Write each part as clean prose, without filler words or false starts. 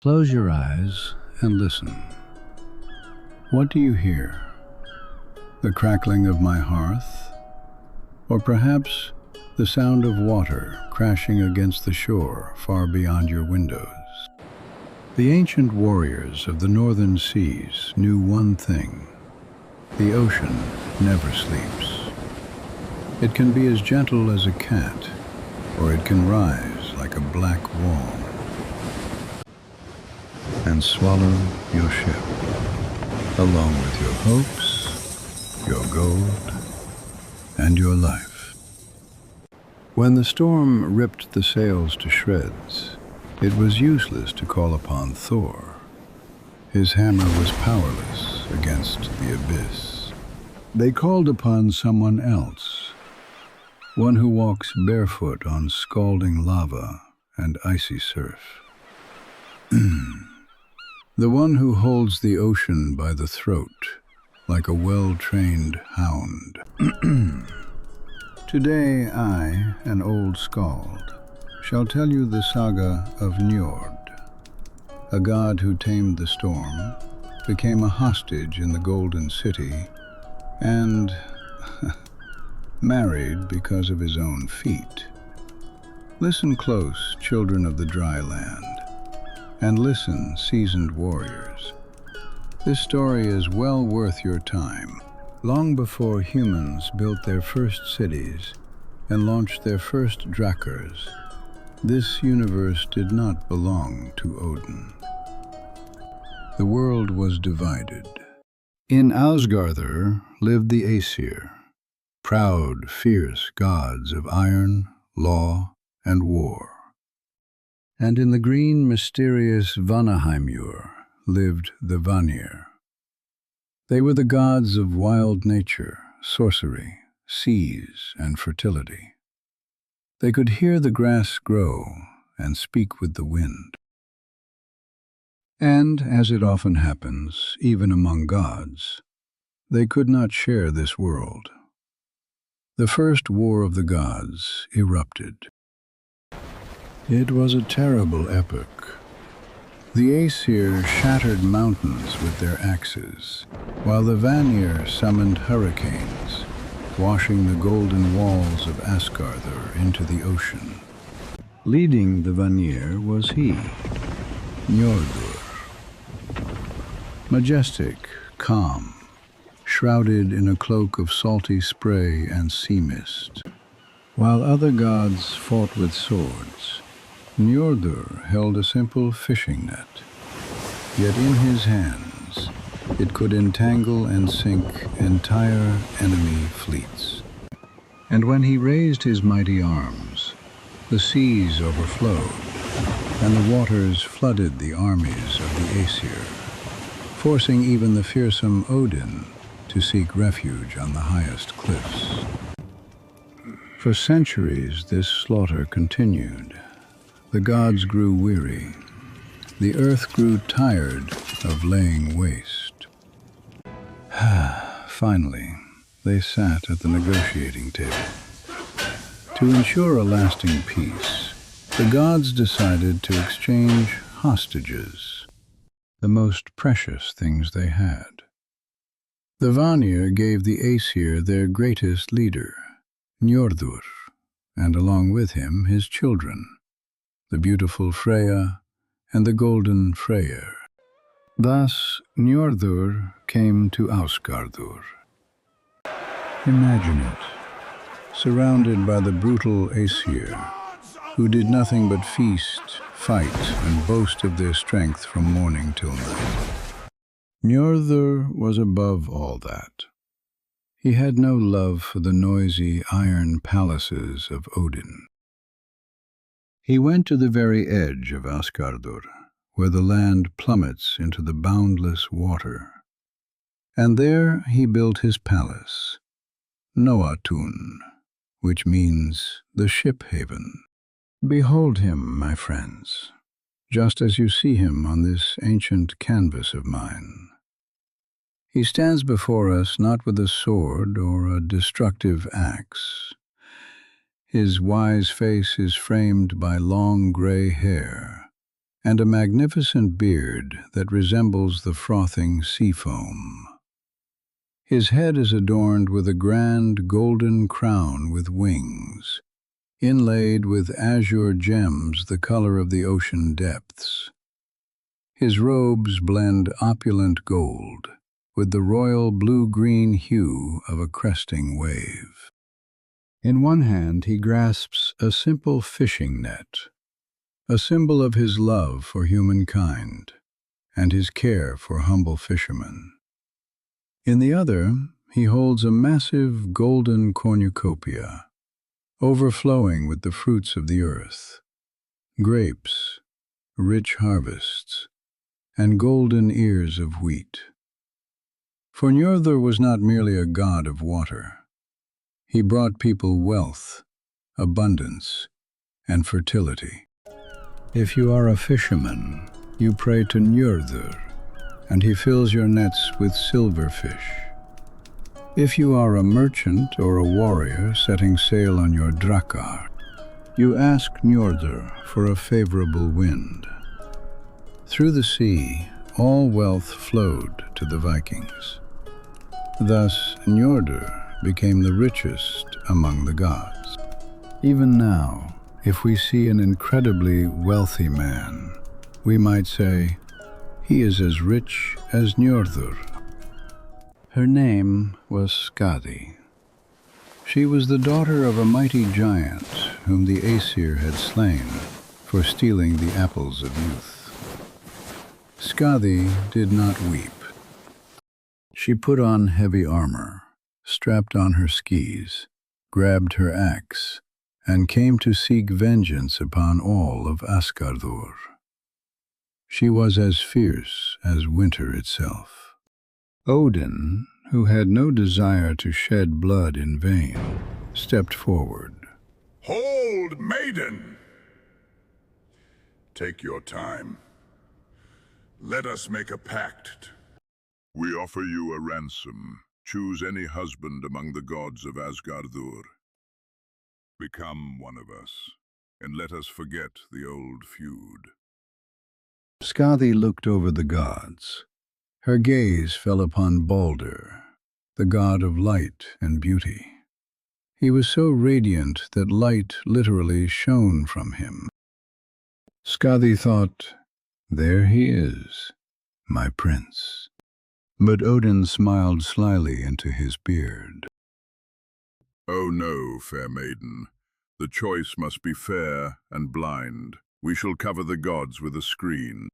Close your eyes and listen. What do you hear? The crackling of my hearth? Or perhaps the sound of water crashing against the shore far beyond your windows? The ancient warriors of the northern seas knew one thing: the ocean never sleeps. It can be as gentle as a cat, or it can rise like a black wall and swallow your ship, along with your hopes, your gold, and your life. When the storm ripped the sails to shreds, it was useless to call upon Thor. His hammer was powerless against the abyss. They called upon someone else, one who walks barefoot on scalding lava and icy surf. The one who holds the ocean by the throat, like a well-trained hound. Today I, an old Skald, shall tell you the Saga of Njord, a god who tamed the storm, became a hostage in the Golden City, and married because of his own feet. Listen close, children of the dry land, and listen, seasoned warriors. This story is well worth your time. Long before humans built their first cities and launched their first drakars, this universe did not belong to Odin. The world was divided. In Asgardur lived the Aesir, proud, fierce gods of iron, law, and war. And in the green, mysterious Njörðr lived the Vanir. They were the gods of wild nature, sorcery, seas, and fertility. They could hear the grass grow and speak with the wind. And, as it often happens, even among gods, they could not share this world. The first war of the gods erupted. It was a terrible epoch. The Aesir shattered mountains with their axes, while the Vanir summoned hurricanes, washing the golden walls of Asgardur into the ocean. Leading the Vanir was he, Njörðr. Majestic, calm, shrouded in a cloak of salty spray and sea mist. While other gods fought with swords, Njörðr held a simple fishing net. Yet in his hands, it could entangle and sink entire enemy fleets. And when he raised his mighty arms, the seas overflowed, and the waters flooded the armies of the Aesir, forcing even the fearsome Odin to seek refuge on the highest cliffs. For centuries, this slaughter continued. The gods grew weary. The earth grew tired of laying waste. Finally, they sat at the negotiating table. To ensure a lasting peace, the gods decided to exchange hostages, the most precious things they had. The Vanir gave the Aesir their greatest leader, Njörðr, and along with him his children, the beautiful Freya and the golden Freyr. Thus, Njörðr came to Asgardur. Imagine it, surrounded by the brutal Aesir, who did nothing but feast, fight, and boast of their strength from morning till night. Njörðr was above all that. He had no love for the noisy iron palaces of Odin. He went to the very edge of Asgardur, where the land plummets into the boundless water. And there he built his palace, Noatun, which means the ship haven. Behold him, my friends, just as you see him on this ancient canvas of mine. He stands before us not with a sword or a destructive axe. His wise face is framed by long gray hair, and a magnificent beard that resembles the frothing sea foam. His head is adorned with a grand golden crown with wings, inlaid with azure gems the color of the ocean depths. His robes blend opulent gold with the royal blue-green hue of a cresting wave. In one hand he grasps a simple fishing net, a symbol of his love for humankind and his care for humble fishermen. In the other, he holds a massive golden cornucopia, overflowing with the fruits of the earth, grapes, rich harvests, and golden ears of wheat. For Njörðr was not merely a god of water. He brought people wealth, abundance, and fertility. If you are a fisherman, you pray to Njörðr, and he fills your nets with silverfish. If you are a merchant or a warrior setting sail on your drakar, you ask Njörðr for a favorable wind. Through the sea, all wealth flowed to the Vikings. Thus, Njörðr became the richest among the gods. Even now, if we see an incredibly wealthy man, we might say, he is as rich as Njörðr. Her name was Skadi. She was the daughter of a mighty giant whom the Aesir had slain for stealing the apples of youth. Skadi did not weep. She put on heavy armor, strapped on her skis, grabbed her axe, and came to seek vengeance upon all of Asgardur. She was as fierce as winter itself. Odin, who had no desire to shed blood in vain, stepped forward. Hold, maiden! Take your time. Let us make a pact. We offer you a ransom. Choose any husband among the gods of Asgardur. Become one of us, and let us forget the old feud. Skadi looked over the gods. Her gaze fell upon Baldur, the god of light and beauty. He was so radiant that light literally shone from him. Skadi thought, there he is, my prince. But Odin smiled slyly into his beard. Oh no, fair maiden. The choice must be fair and blind. We shall cover the gods with a screen.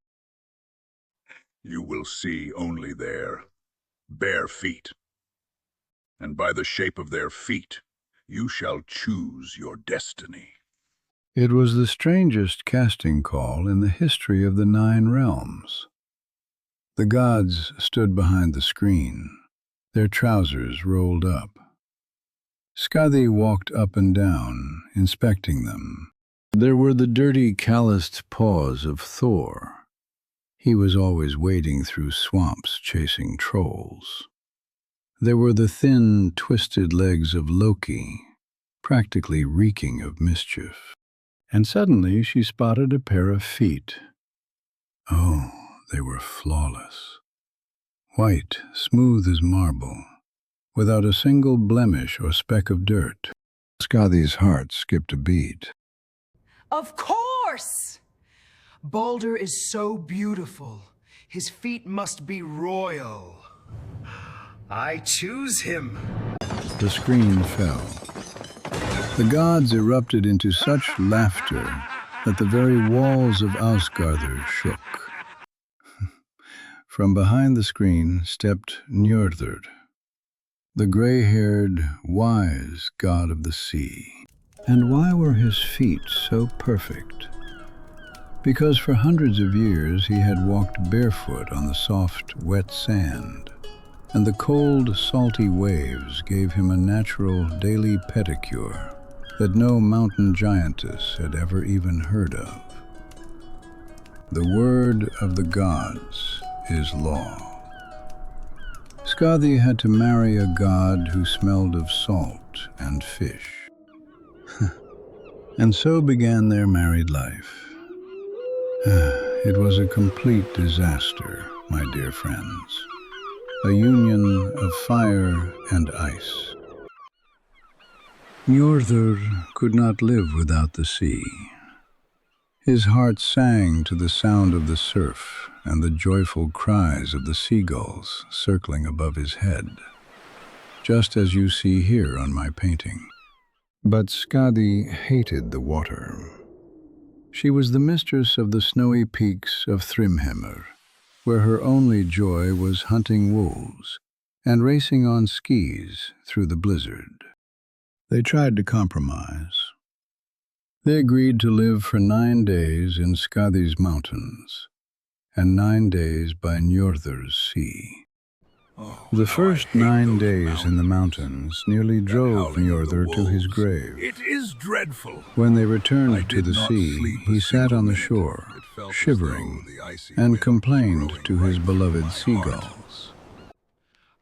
You will see only their bare feet. And by the shape of their feet, you shall choose your destiny. It was the strangest casting call in the history of the 9 realms. The gods stood behind the screen, their trousers rolled up. Skadi walked up and down, inspecting them. There were the dirty, calloused paws of Thor. He was always wading through swamps chasing trolls. There were the thin, twisted legs of Loki, practically reeking of mischief. And suddenly she spotted a pair of feet. Oh, they were flawless. White, smooth as marble, without a single blemish or speck of dirt. Skadi's heart skipped a beat. Of course! Baldur is so beautiful. His feet must be royal. I choose him. The screen fell. The gods erupted into such laughter that the very walls of Asgardur shook. From behind the screen stepped Njörðr, the gray-haired, wise god of the sea. And why were his feet so perfect? Because for hundreds of years he had walked barefoot on the soft, wet sand, and the cold, salty waves gave him a natural daily pedicure that no mountain giantess had ever even heard of. The word of the gods is law. Skadi had to marry a god who smelled of salt and fish. And so began their married life. it was a complete disaster, my dear friends. A union of fire and ice. Njörðr could not live without the sea. His heart sang to the sound of the surf and the joyful cries of the seagulls circling above his head, just as you see here on my painting. But Skadi hated the water. She was the mistress of the snowy peaks of Thrymheimr, where her only joy was hunting wolves and racing on skis through the blizzard. They tried to compromise. They agreed to live for 9 days in Skadi's mountains and 9 days by Njörðr's sea. The first 9 days in the mountains nearly drove Njörðr to his grave. It is dreadful. When they returned to the sea, he sat on the shore, shivering, and complained to his beloved seagulls.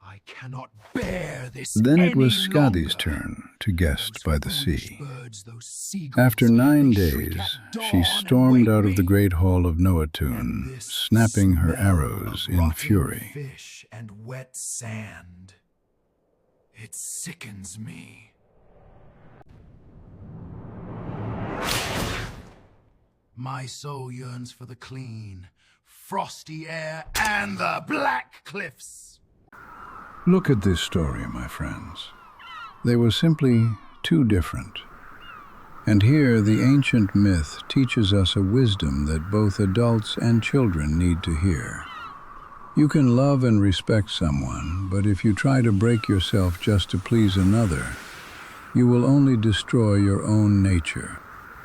I cannot bear this. Then it was any Skadi's longer. turn to guest by the sea. Birds, those seagulls, After 9 they shriek days, at dawn she and stormed wake out of the me. great hall of And Njörðr, this snapping her smell arrows of in rotting fury. Fish and wet sand. It sickens me. My soul yearns for the clean, frosty air and the black cliffs. Look at this story, my friends. They were simply too different. And here the ancient myth teaches us a wisdom that both adults and children need to hear. You can love and respect someone, but if you try to break yourself just to please another, you will only destroy your own nature.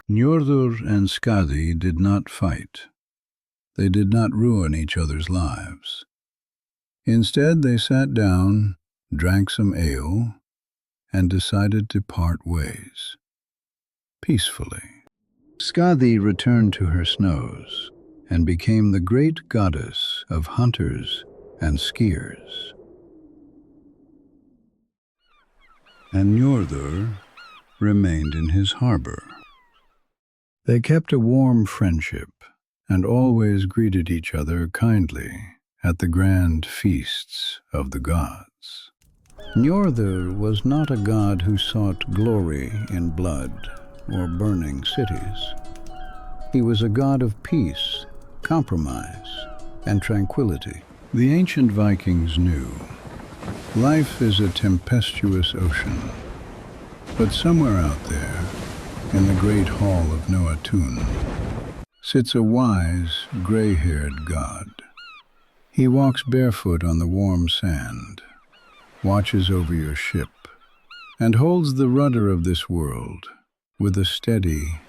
Njörðr and Skadi did not fight. They did not ruin each other's lives. Instead, they sat down, drank some ale, and decided to part ways. Peacefully. Skadi returned to her snows and became the great goddess of hunters and skiers. And Njörðr remained in his harbor. They kept a warm friendship and always greeted each other kindly at the grand feasts of the gods. Njörðr was not a god who sought glory in blood or burning cities. He was a god of peace, compromise, and tranquility. The ancient Vikings knew life is a tempestuous ocean, but somewhere out there, in the great hall of Njörðr, sits a wise, gray-haired god. He walks barefoot on the warm sand, watches over your ship, and holds the rudder of this world with a steady,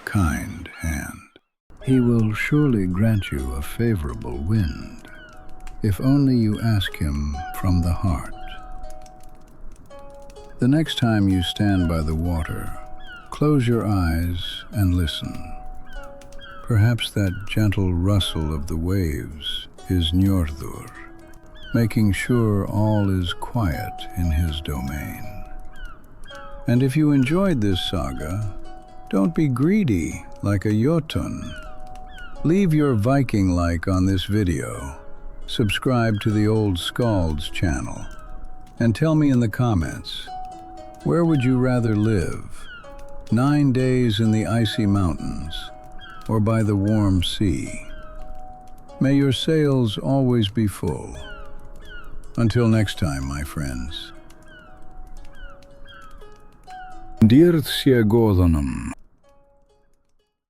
kind hand. He will surely grant you a favorable wind, if only you ask him from the heart. The next time you stand by the water, close your eyes and listen. Perhaps that gentle rustle of the waves is Njörðr, making sure all is quiet in his domain. And if you enjoyed this saga, don't be greedy like a Jotun. Leave your Viking like on this video, subscribe to the Old Skald's channel, and tell me in the comments, where would you rather live? 9 days in the icy mountains, or by the warm sea? May your sails always be full. Until next time, my friends. Njörðr sé góðunum.